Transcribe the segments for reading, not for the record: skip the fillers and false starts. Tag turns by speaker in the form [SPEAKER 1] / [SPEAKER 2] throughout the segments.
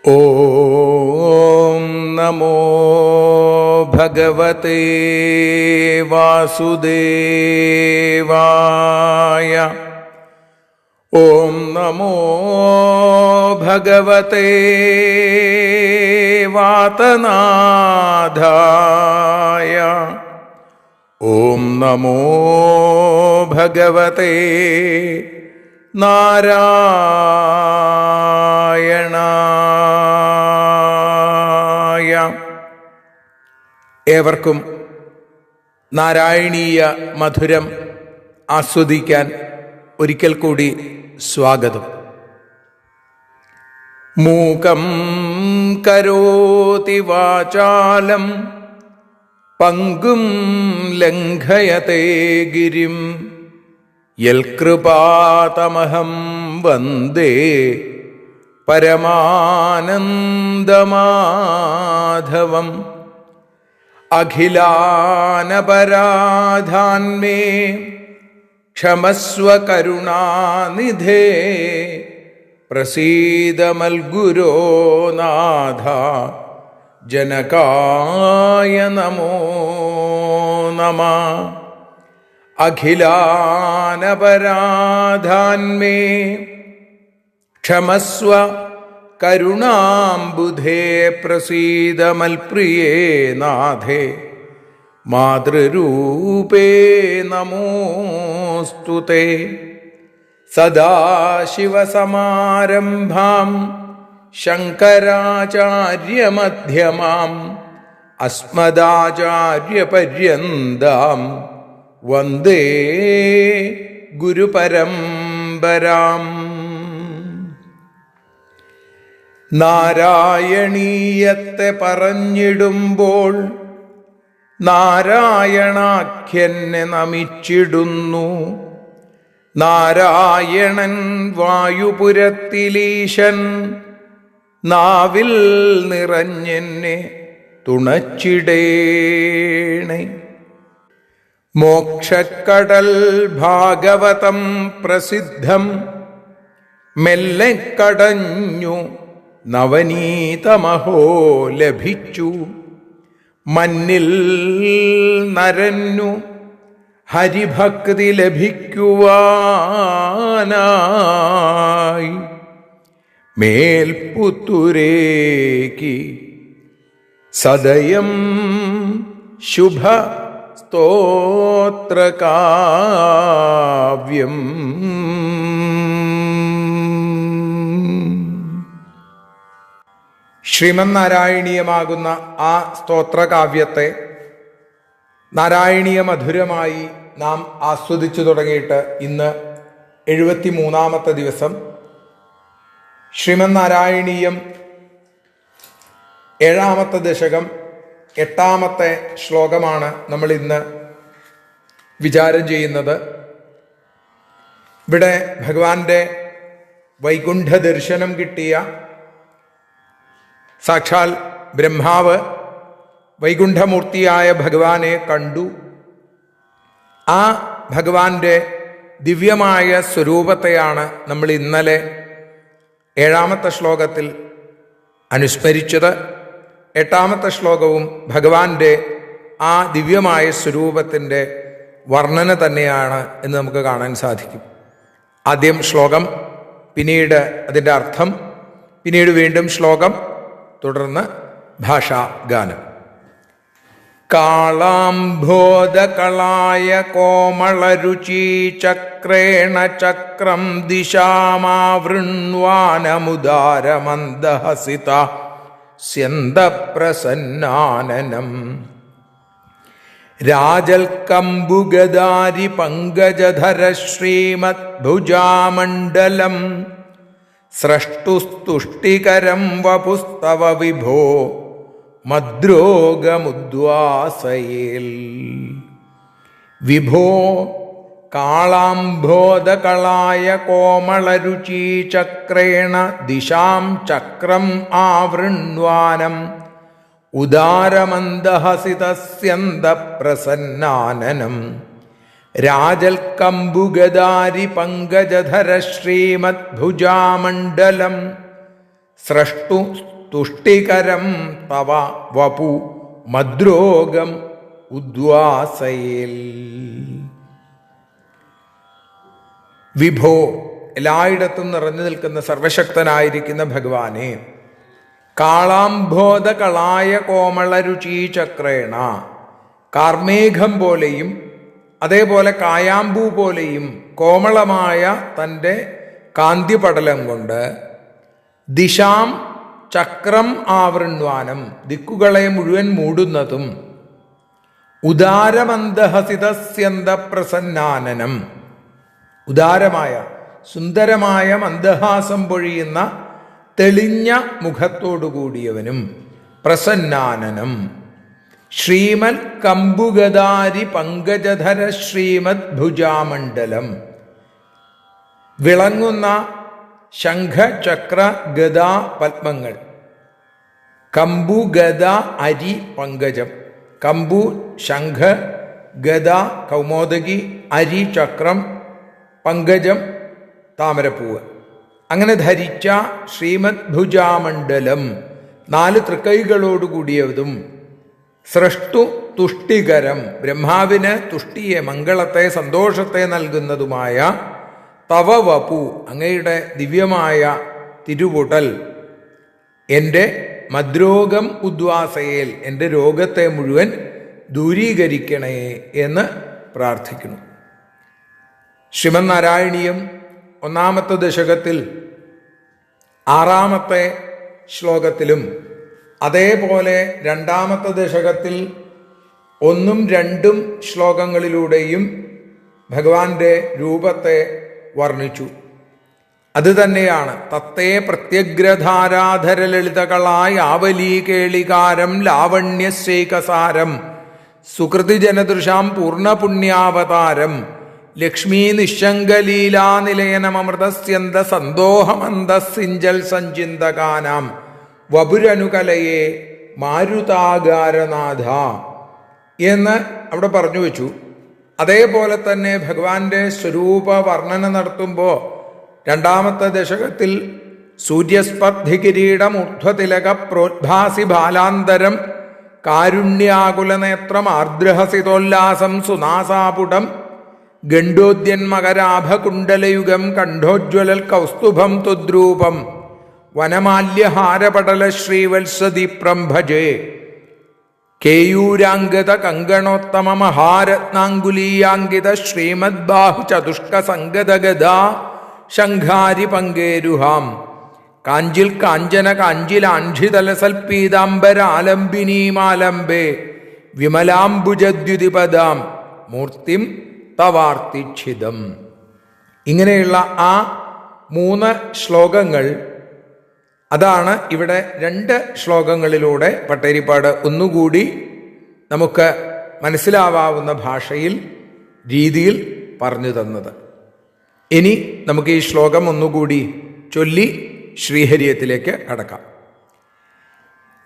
[SPEAKER 1] ഓം നമോ ഭഗവതേ വാസുദേവായ. ഓം നമോ ഭഗവതേ വാതനാഥായ. ഓം നമോ ഭഗവതേ നാരായണായ. ഏവർക്കും നാരായണീയ മധുരം ആസ്വദിക്കാൻ ഒരിക്കൽ കൂടി സ്വാഗതം. മൂകം കരോതി വാചാലം പങ്കും ലംഘയത്തെ ഗിരിം യൽകൃപാതമഹം വന്ദേ പരമാനന്ദമാധവം. അഖിലാനപരാധാന്മേ ക്ഷമസ്വ കരുണാനിധേ പ്രസീദ മൽഗുരോ നാഥ ജനകായ നമോ നമഃ. അഖിലാനപരാധാന്മേ ക്ഷമസ്വ കരുണാംബുധേ പ്രസീദ മൽപ്രിയേ നാഥേ മാതൃരൂപേ നമോസ്തുതേ. സദാശിവസമാരംഭാം ശങ്കരാചാര്യമധ്യമാം അസ്മദാചാര്യപര്യന്താം വന്ദേ ഗുരുപരമ്പരാം. നാരായണീയത്തെ പറഞ്ഞിടുമ്പോൾ നാരായണാഖ്യനെ നമിച്ചിടുന്നു. നാരായണൻ വായുപുരത്തിലീശൻ നാവിൽ നിറഞ്ഞെന്നെ തുണച്ചിടേണേ. മോക്ഷക്കടൽ ഭാഗവതം പ്രസിദ്ധം മെല്ലെ കടഞ്ഞു നവനീതമഹോ ലഭിച്ചു. മന്നിൽ നരന്നു ഹരിഭക്തി ലഭിക്കുവാനായി മേൽപുത്തുരേക്ക് സദയം ശുഭ സ്തോത്രകാവ്യം. ശ്രീമന്നാരായണീയമാകുന്ന ആ സ്തോത്രകാവ്യത്തെ നാരായണീയ മധുരമായി നാം ആസ്വദിച്ചു തുടങ്ങിയിട്ട് ഇന്ന് 73-ാമത്തെ ദിവസം. ശ്രീമന്നാരായണീയം 7-ാമത്തെ ദശകം 8-ാമത്തെ ശ്ലോകമാണ് നമ്മൾ ഇന്ന് വിചാരം ചെയ്യുന്നത്. ഇവിടെ ഭഗവാന്റെ വൈകുണ്ഠ ദർശനം കിട്ടിയ സാക്ഷാൽ ബ്രഹ്മാവ് വൈകുണ്ഠമൂർത്തിയായ ഭഗവാനെ കണ്ടു. ആ ഭഗവാന്റെ ദിവ്യമായ സ്വരൂപത്തെയാണ് നമ്മൾ ഇന്നലെ 7-ാമത്തെ ശ്ലോകത്തിൽ അനുസ്മരിച്ചത്. 8-ാമത്തെ ശ്ലോകവും ഭഗവാന്റെ ആ ദിവ്യമായ സ്വരൂപത്തിൻ്റെ വർണ്ണന തന്നെയാണ് എന്ന് നമുക്ക് കാണാൻ സാധിക്കും. ആദ്യം ശ്ലോകം, പിന്നീട് അതിൻ്റെ അർത്ഥം, പിന്നീട് വീണ്ടും ശ്ലോകം, തുടർന്ന് ഭാഷാഗാനം. കാളാംഭോദകളായ കോമളരുചി ചക്രേണ ചക്രം ദിശാമാവൃണ്വാനമുദാരമന്ദഹസിത സ്യന്ദപ്രസന്നാനനം. രാജൽക്കംബുഗദാരി പങ്കജധര ശ്രീമദ്ഭുജാമണ്ഡലം സ്രഷ്ടുസ്തുഷ്ടികരം വപുസ്തവ വിഭോ മദ്രോഗമുദ്വാസയേൽ. വിഭോ കാളാംഭോദകളായ കോമളരുചി ചക്രേണ ദിശാം ചക്രം ആവൃണ്വാനം ഉദാരമന്ദഹസിതസ്യന്ദപ്രസന്നാനനം. രാജൽക്കംബുഗദാരി പങ്കജധര ശ്രീമദ്ഭുജാമണ്ഡലം സ്രഷ്ടു തുഷ്ടികരം തവ വപു മദ്രോഗം ഉദ്വാസയേൽ. വിഭോ, എല്ലായിടത്തും നിറഞ്ഞു നിൽക്കുന്ന സർവശക്തനായിരിക്കുന്ന ഭഗവാനെ, കാളാംബോധകളായ കോമളരുചീചക്രേണ, കാർമേഘം പോലെയും അതേപോലെ കായാമ്പൂ പോലെയും കോമളമായ തൻ്റെ കാന്തിപടലം കൊണ്ട് ദിശാം ചക്രം ആവൃണ്വാനം, ദിക്കുകളെ മുഴുവൻ മൂടുന്നതും, ഉദാരമന്ദഹസിതസ്യന്ത പ്രസന്നാനനം, ഉദാരമായ സുന്ദരമായ മന്ദഹാസം പൊഴിയുന്ന തെളിഞ്ഞ മുഖത്തോടുകൂടിയവനും, പ്രസന്നാനനം, ശ്രീമത് കമ്പുഗദാരി പങ്കജധര ശ്രീമദ് ഭുജാമണ്ഡലം, വിളങ്ങുന്ന ശംഖ ചക്ര ഗദാ പത്മങ്ങൾ, കമ്പു ഗദ അരി പങ്കജം, കമ്പു ശംഖ ഗദ കൗമോദകി, അരി ചക്രം, പങ്കജം താമരപ്പൂവ്, അങ്ങനെ ധരിച്ച ശ്രീമദ് ഭുജാമണ്ഡലം, 4 തൃക്കൈകളോടുകൂടിയതും, സൃഷ്ടു തുഷ്ടികരം, ബ്രഹ്മാവിന് തുഷ്ടിയെ, മംഗളത്തെ, സന്തോഷത്തെ നൽകുന്നതുമായ തവ വപു, അങ്ങയുടെ ദിവ്യമായ തിരുവുടൽ, എൻ്റെ മദ്രോഗം ഉദ്വാസയേൽ, എൻ്റെ രോഗത്തെ മുഴുവൻ ദൂരീകരിക്കണേ എന്ന് പ്രാർത്ഥിക്കുന്നു. ശ്രീമന് നാരായണീയം 1-ാമത്തെ ദശകത്തിൽ 6-ാമത്തെ ശ്ലോകത്തിലും അതേപോലെ 2-ാമത്തെ ദശകത്തിൽ 1ഉം 2ഉം ശ്ലോകങ്ങളിലൂടെയും ഭഗവാന്റെ രൂപത്തെ വർണ്ണിച്ചു. അത് തന്നെയാണ് തത്തേ പ്രത്യഗ്രധാരാധര ലളിതകളായ ആവലീ കേളികാരം ലാവണ്യശേഖസാരം സുകൃതിജനദൃശാം പൂർണ്ണപുണ്യാവതാരം ലക്ഷ്മീ നിശങ്കലീലാനിലയനമൃതസ്യന്ത സന്തോഹമന്തസിഞ്ചൽ സഞ്ചിന്തകാനാം വപുരനുകലയെ മാരുതാകാരനാഥ എന്ന് അവിടെ പറഞ്ഞു വെച്ചു. അതേപോലെ തന്നെ ഭഗവാന്റെ സ്വരൂപ വർണ്ണന നടത്തുമ്പോൾ 2-ാമത്തെ ദശകത്തിൽ സൂര്യസ്പർദ്ധി കിരീടം ഊർധ്വതിലക പ്രോദ്ഭാസി ബാലാന്തരം കാരുണ്യാകുലനേത്രം ആർദ്രഹസിതോല്ലാസം സുനാസാപുടം ഗണ്ഡോദ്യന്മകരാഭകുണ്ടലയുഗം കണ്ഠോജ്വലൽ കൗസ്തുഭം തുദ്രൂപം വനമാല്യഹാരപടല ശ്രീവത്സദീപ്രം ഭജേ കേയൂരാംഗത കങ്കണോത്തമ മഹാരത്നാങ്കുലീയാങ്കിത ശ്രീമദ്ബാഹു ചതുഷ്ക സംഗതഗദാ ശംഖാരി പങ്കേരുഹാം കാഞ്ചിൽ കാഞ്ചന കാഞ്ചിലാഞ്ഛിതലസൽപീതാംബരാലംബിനീമാലംബേ വിമലാംബുജദ്യുതിപദാം മൂർത്തിം തവാർത്തിച്ഛിതം. ഇങ്ങനെയുള്ള ആ 3 ശ്ലോകങ്ങൾ, അതാണ് ഇവിടെ 2 ശ്ലോകങ്ങളിലൂടെ പട്ടേരിപ്പാട് ഒന്നുകൂടി നമുക്ക് മനസ്സിലാവാവുന്ന ഭാഷയിൽ, രീതിയിൽ പറഞ്ഞു തന്നത്. ഇനി നമുക്ക് ഈ ശ്ലോകം ഒന്നുകൂടി ചൊല്ലി ശ്രീഹരിയത്തിലേക്ക് കടക്കാം.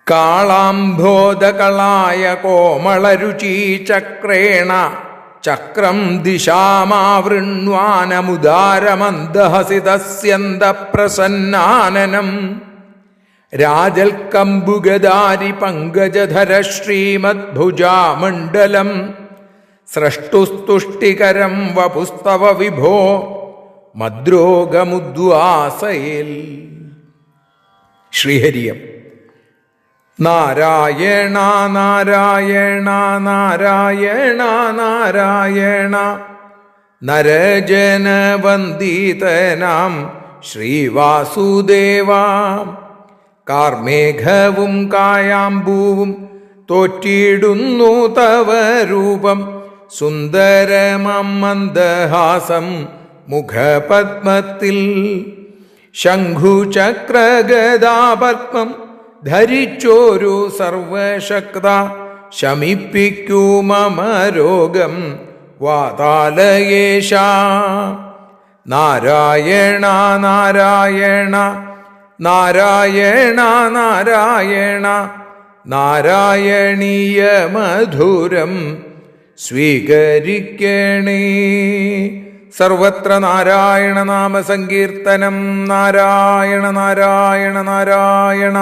[SPEAKER 1] കാളാംബോധകളായ കോമളരുചീചക്രേണ ചക്രം ദിശാമാവൃണ്വാനമുദാരമന്ദഹസിതസ്യന്ത പ്രസന്നാനനം രാജൽ കമ്പുഗദാരി പങ്കജധര ശ്രീമദ്ഭുജാമണ്ഡലം സ്രഷ്ടുസ്തുഷ്ടികരം വപുസ്തവ വിഭോ മദ്രോഗമുദ്വാസയേൽ. ശ്രീഹരിയം. നാരായണ നാരായണ നാരായണ നാരായണ നരജനവന്ദിതനാം ശ്രീവാസുദേവ കാർമേഘവും കായാമ്പൂവും തോറ്റിടുന്നു തവ രൂപം സുന്ദരമന്ദഹാസം മുഖപത്മത്തിൽ ശംഖുചക്രഗദാപത്മം ധരിച്ചോരു സർവശക്ത ശമിപ്പിക്കൂ മമ രോഗം വാതാലയേശ. നാരായണ നാരായണ നാരായണ നാരായണ നാരായണീയ മധുരം സ്വീകരിക്കണേ. സർവത്ര നാരായണ നാമ സങ്കീർത്തനം. നാരായണ നാരായണ നാരായണ.